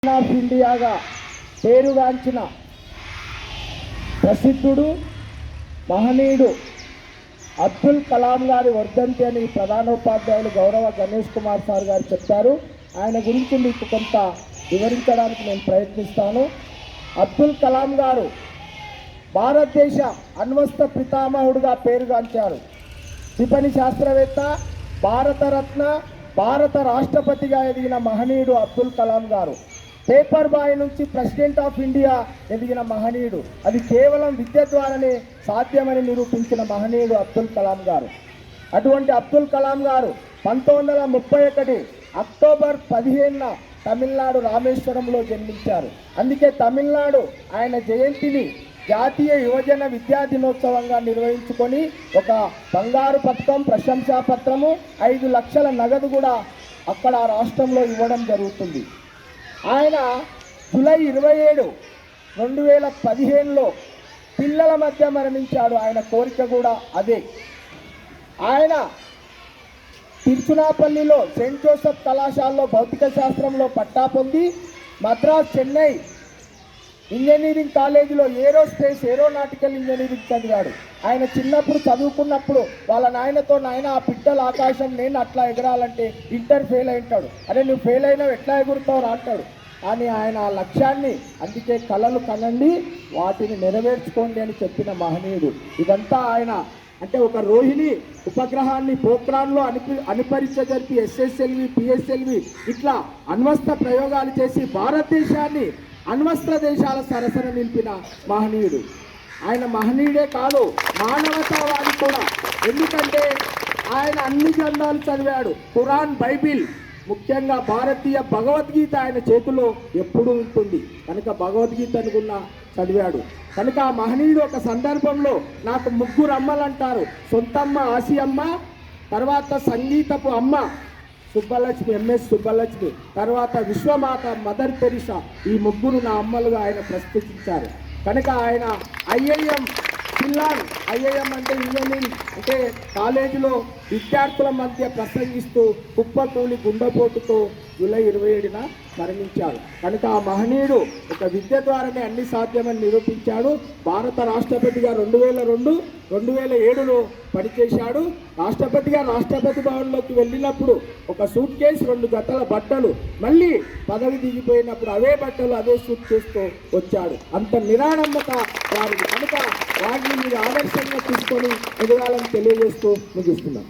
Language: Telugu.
ఆఫ్ ఇండియాగా పేరుగాంచిన ప్రసిద్ధుడు మహనీయుడు అబ్దుల్ కలాం గారి వర్ధంతి అని ప్రధానోపాధ్యాయులు గౌరవ గణేష్ కుమార్ సార్ గారు చెప్పారు. ఆయన గురించి మీకు కొంత వివరించడానికి నేను ప్రయత్నిస్తాను. అబ్దుల్ కలాం గారు భారతదేశ అణ్వస్త్ర పితామహుడుగా పేరుగాంచారు. క్షిపణి శాస్త్రవేత్త, భారతరత్న, భారత రాష్ట్రపతిగా ఎదిగిన మహనీయుడు అబ్దుల్ కలాం గారు. పేపర్ బాయ్ నుంచి ప్రెసిడెంట్ ఆఫ్ ఇండియా ఎదిగిన మహనీయుడు. అది కేవలం విద్య ద్వారానే సాధ్యమని నిరూపించిన మహనీయుడు అబ్దుల్ కలాం గారు. అటువంటి అబ్దుల్ కలాం గారు 1931 అక్టోబర్ 15న తమిళనాడు రామేశ్వరంలో జన్మించారు. అందుకే తమిళనాడు ఆయన జయంతిని జాతీయ యువజన విద్యా దినోత్సవంగా నిర్వహించుకొని ఒక బంగారు పథకం, ప్రశంసా పత్రము, 5 లక్షల నగదు కూడా అక్కడ రాష్ట్రంలో ఇవ్వడం జరుగుతుంది. ఆయన జూలై 27, 2015లో పిల్లల మధ్య మరణించాడు. ఆయన కోరిక కూడా అదే. ఆయన తిరుచునాపల్లిలో సెయింట్ జోసెఫ్ కళాశాలలో భౌతిక శాస్త్రంలో పట్టా పొంది మద్రాస్, చెన్నై ఇంజనీరింగ్ కాలేజీలో ఏరోస్పేస్, ఏరోనాటికల్ ఇంజనీరింగ్ చదివాడు. ఆయన చిన్నప్పుడు చదువుకున్నప్పుడు వాళ్ళ నాయనతో, నాయన ఆ పిట్టల ఆకాశం నేను అట్లా ఎగరాలంటే ఇంటర్ ఫెయిల్ అయింటాడు. అరే నువ్వు ఫెయిల్ అయినావు ఎట్లా ఎగురుతావు అంటాడు. కానీ ఆయన ఆ లక్ష్యాన్ని, అందుకే కలలు కనండి వాటిని నెరవేర్చుకోండి అని చెప్పిన మహనీయుడు. ఇదంతా ఆయన అంటే ఒక రోహిణి ఉపగ్రహాన్ని పోఖ్రాన్లో అణుపరీక్ష జరిపి SSLV, PSLV ఇట్లా అణ్వస్త్ర ప్రయోగాలు చేసి భారతదేశాన్ని అణ్వస్త్ర దేశాల సరసన నిలిపిన మహనీయుడు. ఆయన మహనీయుడే కాదు, మానవతావాది కూడా. ఎందుకంటే ఆయన అన్ని గ్రంథాలు చదివాడు. ఖురాన్, బైబిల్, ముఖ్యంగా భారతీయ భగవద్గీత ఆయన చేతిలో ఎప్పుడూ ఉంటుంది కనుక భగవద్గీతను కూడా చదివాడు. కనుక ఆ మహనీయుడు ఒక సందర్భంలో నాకు 3 అమ్మలు అంటారు. సొంతమ్మ ఆసియమ్మ, తర్వాత సంగీతపు అమ్మ సుబ్బలక్ష్మి, MS సుబ్బలక్ష్మి, తర్వాత విశ్వమాత మదర్ తెరిసా, ఈ 3 నా అమ్మలుగా ఆయన ప్రస్తుతించారు. కనుక ఆయన IIM పిల్లాన్, IIM అంటే ఇంజనీరింగ్ అంటే కాలేజీలో విద్యార్థుల మధ్య ప్రసంగిస్తూ కుప్పకూలి గుండెపోటుతో జూలై 27న మరణించాడు. కనుక ఆ మహనీయుడు ఒక విద్య ద్వారానే అన్ని సాధ్యమని నిరూపించాడు. భారత రాష్ట్రపతిగా 2002, 2007లో పనిచేశాడు. రాష్ట్రపతిగా రాష్ట్రపతి భవన్లోకి వెళ్ళినప్పుడు ఒక సూట్ కేసు, 2 జతల బట్టలు, మళ్ళీ పదవి దిగిపోయినప్పుడు అవే బట్టలు అదే సూట్ కేసుతో వచ్చాడు. అంత నిరాడంబత వారిది. కనుక వారిని మీరు ఆదర్శంగా తీసుకొని ఎదగాలని తెలియజేస్తూ ముగిస్తున్నాం.